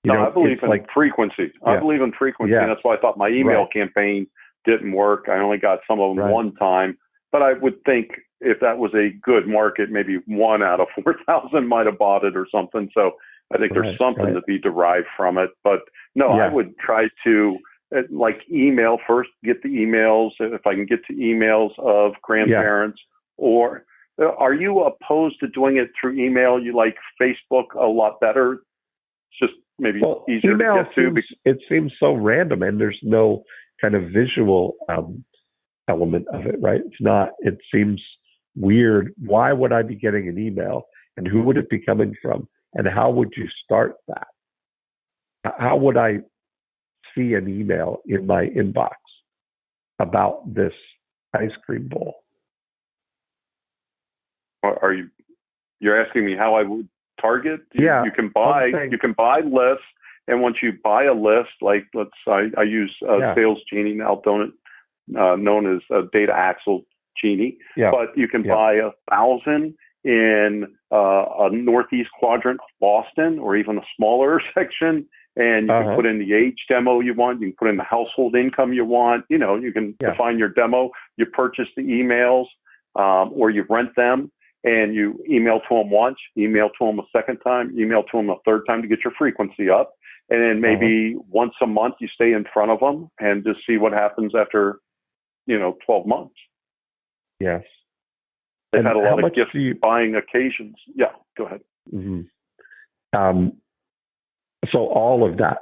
I believe in frequency. I believe in frequency, and that's why I thought my email campaign didn't work. I only got some of them one time, but I would think if that was a good market, maybe 1 out of 4,000 might have bought it or something. So I think there's something to be derived from it. But no, I would try to email first, get the emails. If I can get to emails of grandparents, or are you opposed to doing it through email? You like Facebook a lot better? It's just maybe easier to get to. It seems so random, and there's no kind of visual element of it, right? It's not. It seems weird. Why would I be getting an email, and who would it be coming from, and how would you start that? How would I see an email in my inbox about this ice cream bowl? You're asking me how I would target? You can buy lists, and once you buy a list, like I use Sales Genie, now known as Data Axle Genie, but you can buy 1,000 in a northeast quadrant of Boston, or even a smaller section, and you can put in the age demo you want. You can put in the household income you want. You can define your demo. You purchase the emails, or you rent them, and you email to them once, email to them a second time, email to them a third time to get your frequency up. And then maybe once a month you stay in front of them and just see what happens after, 12 months. Yes. They've had a lot of gift buying occasions. Yeah, go ahead. Mm-hmm. So all of that,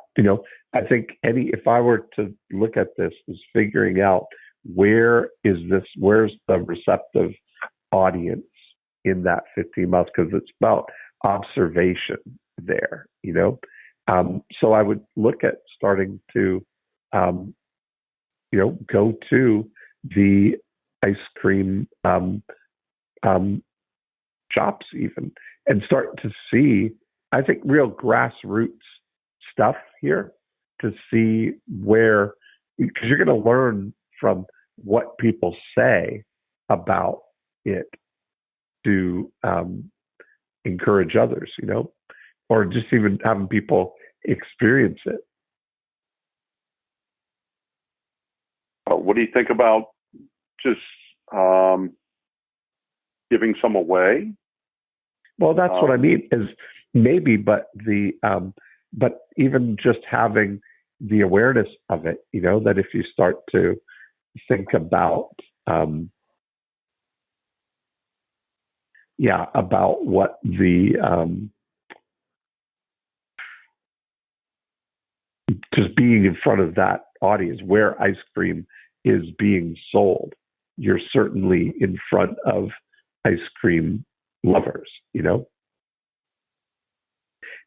I think if I were to look at this, is figuring out where's the receptive audience in that 15 miles, because it's about observation there, So I would look at starting to, go to the ice cream shops even, and start to see, I think, real grassroots stuff here, to see where, because you're going to learn from what people say about it to encourage others, or just even having people experience it. What do you think about just giving some away? Well, that's what I mean, is maybe, but but even just having the awareness of it, that if you start to think about about what the just being in front of that audience where ice cream is being sold. You're certainly in front of ice cream lovers,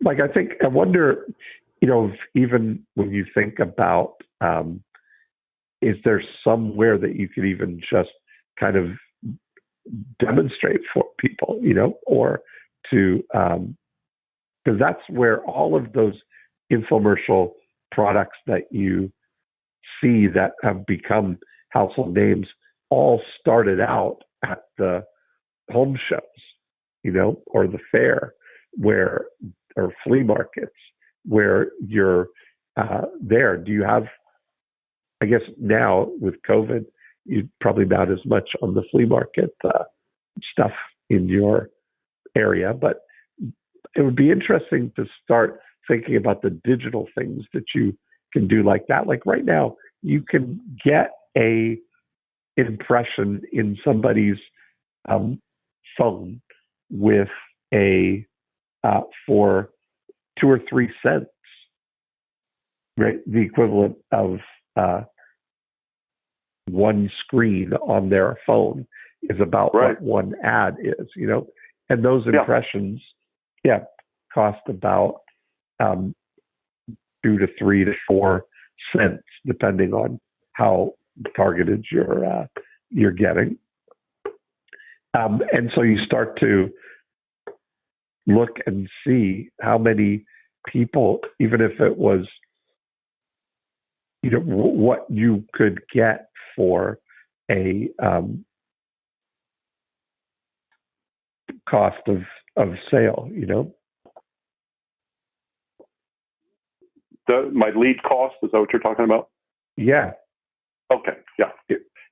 Like, I wonder, if even when you think about, is there somewhere that you could even just kind of demonstrate for people, or to, because that's where all of those infomercial products that you see that have become household names all started out at the home shows, or the fair or flea markets where you're there. Do you have, I guess now with COVID, you probably not as much on the flea market stuff in your area, but it would be interesting to start thinking about the digital things that you can do like that. Like right now, you can get a impression in somebody's phone with for 2 or 3 cents, right? The equivalent of one screen on their phone is about what one ad is, and those impressions, cost about 2 to 3 to 4 cents, depending on how targeted you're getting. And so you start to look and see how many people, even if it was, what you could get for a cost of sale, My lead cost, is that what you're talking about? Yeah. Okay. Yeah.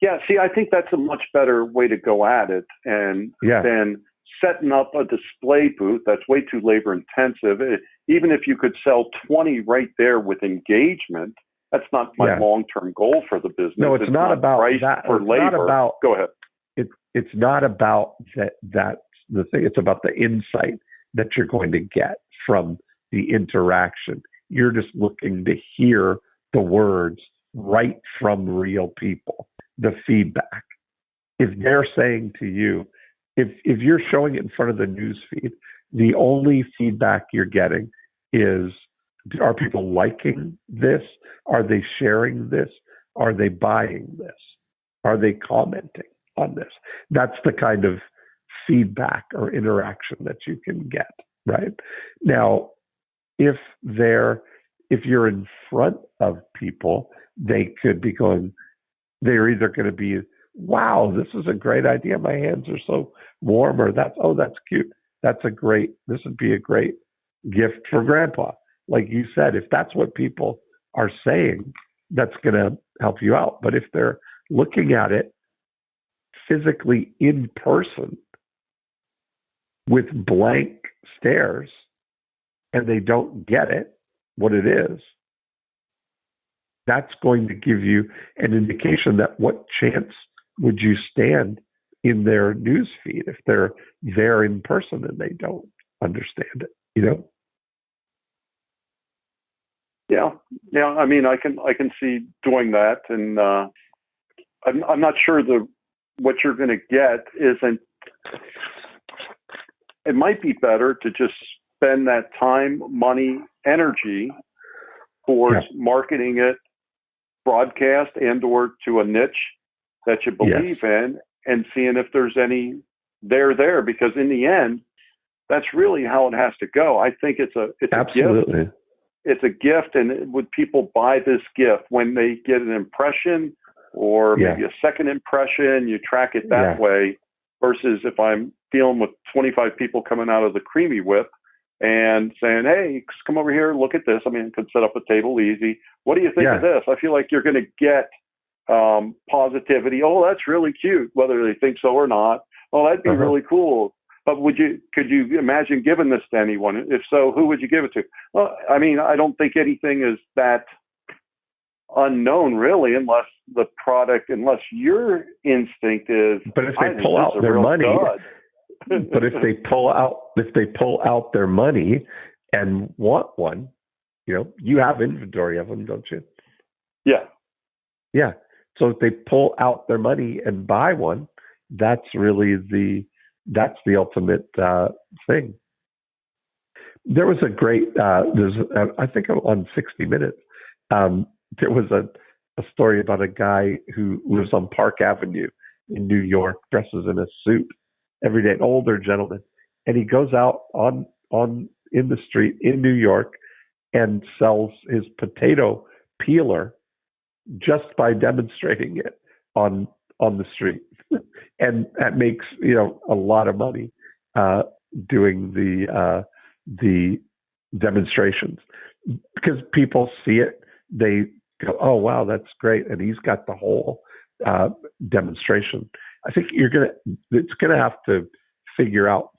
Yeah. See, I think that's a much better way to go at it, and than setting up a display booth. That's way too labor intensive. Even if you could sell 20 right there with engagement, that's not my long-term goal for the business. No, it's not about that. For labor. Go ahead. It's not about that. That's the thing. It's about the insight that you're going to get from the interaction. You're just looking to hear the words right from real people, the feedback. If they're saying to you, if you're showing it in front of the news feed, the only feedback you're getting is, are people liking this? Are they sharing this? Are they buying this? Are they commenting on this? That's the kind of feedback or interaction that you can get, right? Now, if you're in front of people, they could be they're either going to be, wow, this is a great idea. My hands are so warm, or that's cute. This would be a great gift for grandpa. Like you said, if that's what people are saying, that's going to help you out. But if they're looking at it physically in person with blank stares and they don't get it, what it is, that's going to give you an indication that what chance would you stand in their news feed if they're there in person and they don't understand it, Yeah. I mean, I can see doing that, and I'm not sure what you're going to get isn't. It might be better to just spend that time, money, energy towards marketing it, broadcast, and/or to a niche that you believe in, and seeing if there's any there. Because in the end, that's really how it has to go. I think it's a Absolutely. gift. It's a gift, and would people buy this gift when they get an impression or maybe a second impression? You track it that way, versus if I'm dealing with 25 people coming out of the Creamy Whip and saying, hey, come over here, look at this. I mean, could set up a table easy. What do you think of this? I feel like you're going to get positivity. Oh, that's really cute, whether they think so or not. Oh, that'd be really cool. But could you imagine giving this to anyone? If so, who would you give it to? Well, I mean, I don't think anything is that unknown, really, unless your instinct is. But if they pull out their money, But if they pull out their money and want one, you have inventory of them, don't you? Yeah. Yeah. So if they pull out their money and buy one, that's really the ultimate thing. There was a great I think on 60 Minutes, there was a story about a guy who lives on Park Avenue in New York, dresses in a suit every day, an older gentleman, and he goes out on in the street in New York and sells his potato peeler just by demonstrating it on the street, and that makes a lot of money doing the demonstrations, because people see it, they go, oh wow, that's great, and he's got the whole demonstration. I think it's gonna have to figure out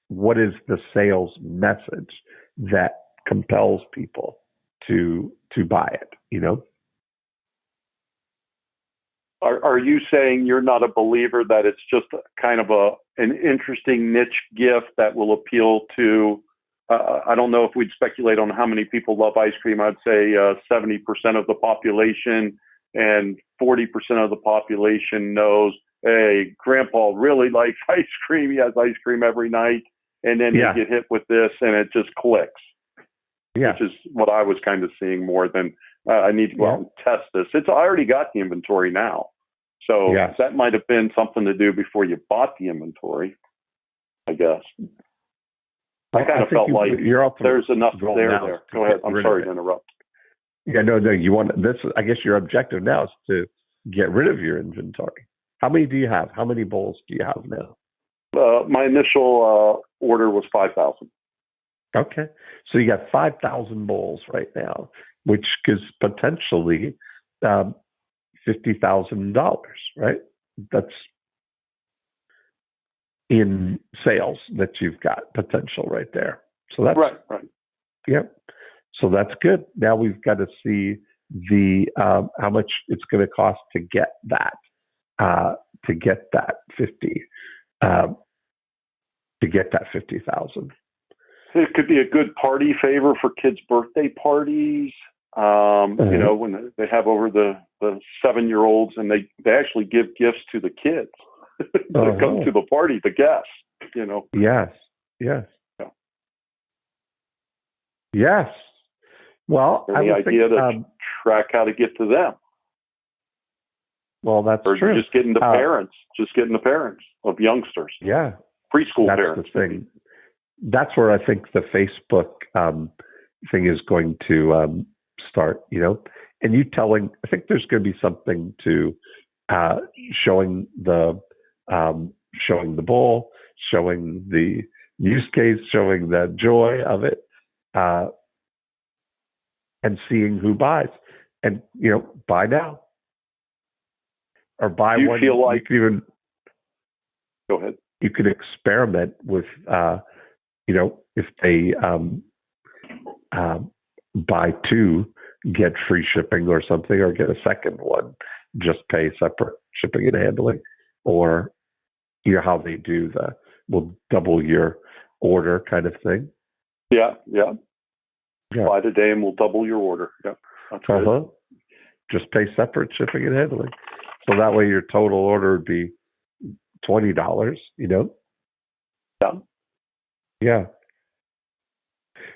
what is the sales message that compels people to buy it, Are you saying you're not a believer that it's just kind of an interesting niche gift that will appeal to, I don't know if we'd speculate on how many people love ice cream. I'd say 70% of the population, and 40% of the population knows, hey, Grandpa really likes ice cream. He has ice cream every night. And then you get hit with this and it just clicks, which is what I was kind of seeing more than I need to go out and test this. I already got the inventory now. So that might have been something to do before you bought the inventory, I guess. I kind of felt like there's enough there. Go ahead. I'm sorry to interrupt. Yeah, no, you want this. I guess your objective now is to get rid of your inventory. How many do you have? How many bowls do you have now? My initial order was 5,000. Okay. So you got 5,000 bowls right now, which is potentially $50,000, right? That's in sales that you've got potential right there. So that's right. Yep. So that's good. Now we've got to see how much it's going to cost to get that 50. To get that 50,000. It could be a good party favor for kids' birthday parties. When they have over the 7-year-olds, and they actually give gifts to the kids that come to the party, the guests. Yes. Yes. Well, the idea to track how to get to them. Well, that's true. Or true. Just getting the parents of youngsters. Yeah. Preschool that's parents. The thing. That's where I think the Facebook thing is going to start, and I think there's going to be something to showing the bowl, showing the use case, showing the joy of it, and seeing who buys, and buy now or buy one. You feel like you could even go ahead. You could experiment with, if they buy 2, get free shipping or something, or get a second one, just pay separate shipping and handling, or how they do we'll double your order kind of thing. Yeah. Buy today and we'll double your order. Yeah. That's good. Just pay separate shipping and handling. So that way your total order would be $20, Yeah.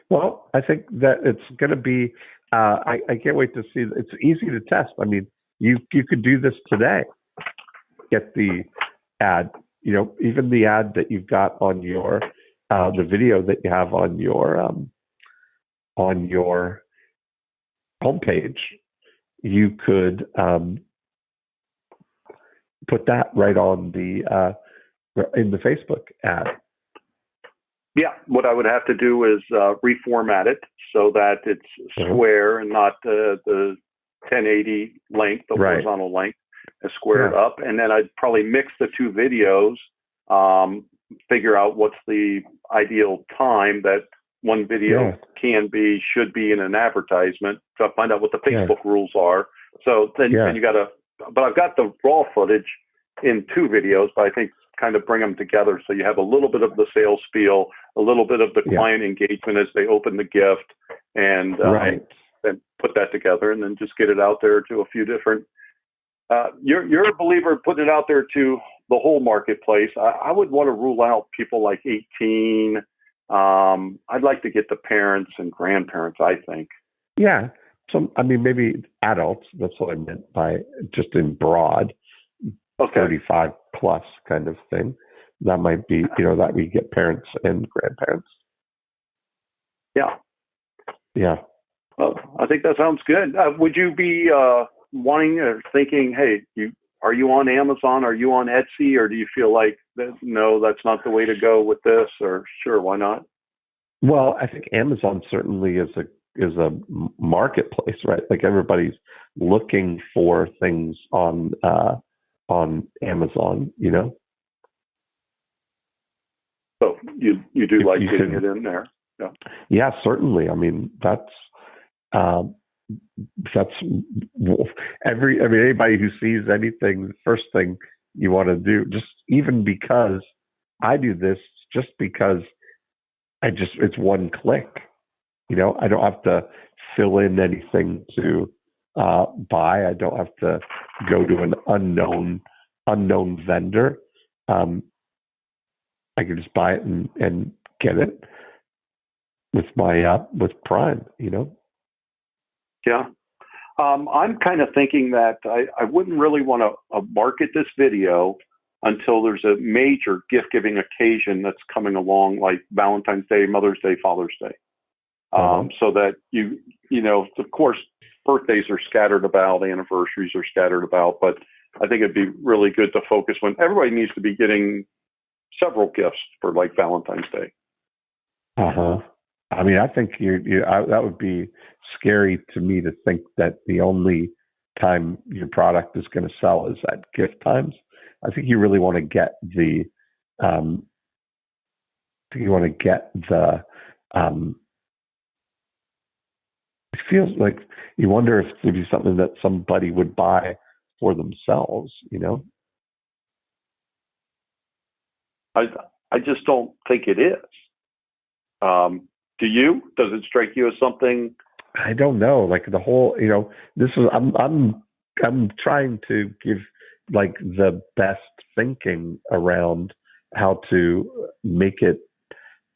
Well, I think that it's going to be, I can't wait to see. It's easy to test. I mean, you could do this today. Get the ad, even the ad that you've got on your, the video that you have on your homepage, you could put that right on in the Facebook ad. Yeah, what I would have to do is reformat it so that it's square and not the 1080 length, the horizontal length, and square it up. And then I'd probably mix the 2 videos, figure out what's the ideal time that one video should be in an advertisement, to find out what the Facebook rules are. So then you got to, but I've got the raw footage in 2 videos, but I think kind of bring them together. So you have a little bit of the sales spiel, a little bit of the client engagement as they open the gift, and then put that together, and then just get it out there to a few different. You're a believer in putting it out there to the whole marketplace. I would want to rule out people like 18. I'd like to get the parents and grandparents, I think. Yeah. So, I mean, maybe adults, that's what I meant by just in broad, 35 plus kind of thing. That might be, that we get parents and grandparents. Yeah. Yeah. Well, I think that sounds good. Would you be wanting or thinking, hey, are you on Amazon? Are you on Etsy? Or do you feel like, no, that's not the way to go with this? Or sure, why not? Well, I think Amazon certainly is a marketplace, right? Like everybody's looking for things on Amazon, So you do like getting it in there. Yeah. Yeah, certainly. I mean, that's anybody who sees anything, the first thing you want to do, just even because I do this, just because it's one click. I don't have to fill in anything to buy. I don't have to go to an unknown vendor. I can just buy it and get it with my with Prime. Yeah. I'm kind of thinking that I wouldn't really want to market this video until there's a major gift giving occasion that's coming along, like Valentine's Day, Mother's Day, Father's Day. So that of course, birthdays are scattered about, anniversaries are scattered about, but I think it'd be really good to focus when everybody needs to be getting several gifts for like Valentine's Day. I mean, I think that would be scary to me to think that the only time your product is going to sell is at gift times. I think you really want to get it feels like you wonder if it'd be something that somebody would buy for themselves, I just don't think it is. Do you? Does it strike you as something? I don't know. Like the whole, this is I'm trying to give like the best thinking around how to make it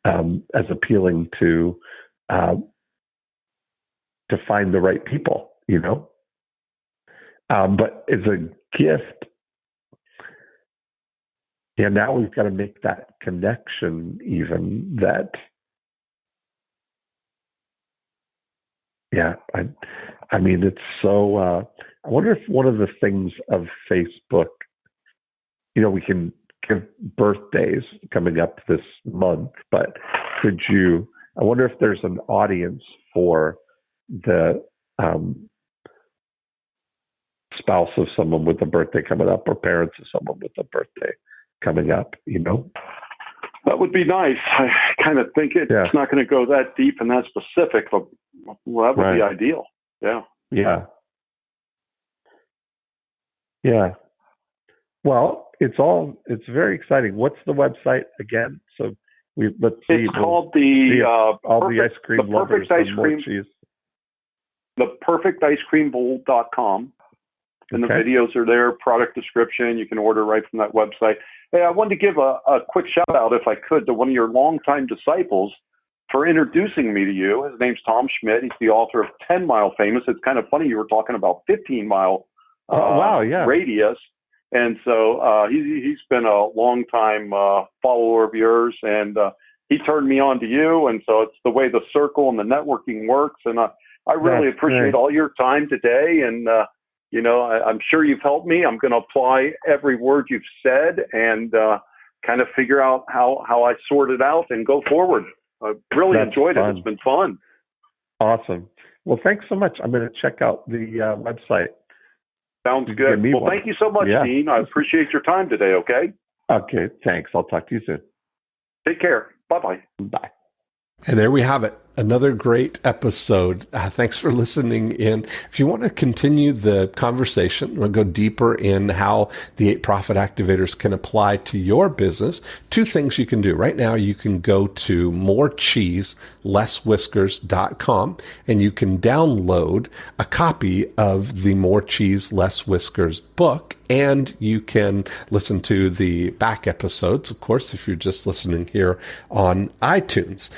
as appealing to find the right people, but as a gift, now we've got to make that connection even that. Yeah, I mean, it's so. I wonder if one of the things of Facebook, we can give birthdays coming up this month, but I wonder if there's an audience for the spouse of someone with a birthday coming up or parents of someone with a birthday coming up, That would be nice. I kind of think it's not going to go that deep and that specific, but that would be ideal. Yeah. Yeah. Yeah. Well, it's very exciting. What's the website again? So let's see. It's called the ice cream lovers and More Cheese. theperfecticecreambowl.com. And the videos are there, product description. You can order right from that website. Hey, I wanted to give a quick shout out, if I could, to one of your longtime disciples for introducing me to you. His name's Tom Schmidt. He's the author of 10 Mile Famous. It's kind of funny you were talking about 15-mile radius. And so he's been a longtime follower of yours, and he turned me on to you. And so it's the way the circle and the networking works. And I really appreciate all your time today. And I'm sure you've helped me. I'm going to apply every word you've said and kind of figure out how I sort it out and go forward. I really enjoyed it. It's been fun. Awesome. Well, thanks so much. I'm going to check out the website. Sounds good. Well, thank you so much, Dean. I appreciate your time today, okay? Okay, thanks. I'll talk to you soon. Take care. Bye-bye. Bye. And there we have it. Another great episode. Thanks for listening in. If you want to continue the conversation, we'll go deeper in how the 8 profit activators can apply to your business. 2 things you can do. Right now, you can go to morecheeselesswhiskers.com and you can download a copy of the More Cheese Less Whiskers book. And you can listen to the back episodes, of course, if you're just listening here on iTunes.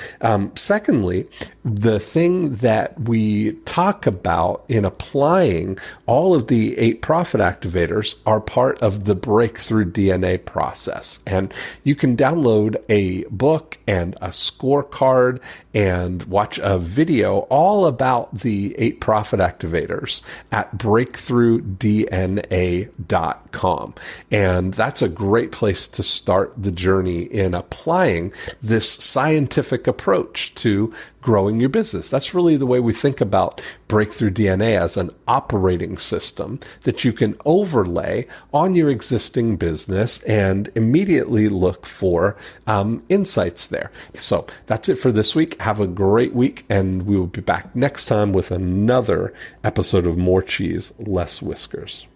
Secondly, the thing that we talk about in applying all of the 8 profit activators are part of the breakthrough DNA process. And you can download a book and a scorecard and watch a video all about the 8 profit activators at breakthroughdna.com. And that's a great place to start the journey in applying this scientific approach to growing your business. That's really the way we think about Breakthrough DNA, as an operating system that you can overlay on your existing business and immediately look for insights there. So that's it for this week. Have a great week, and we will be back next time with another episode of More Cheese, Less Whiskers.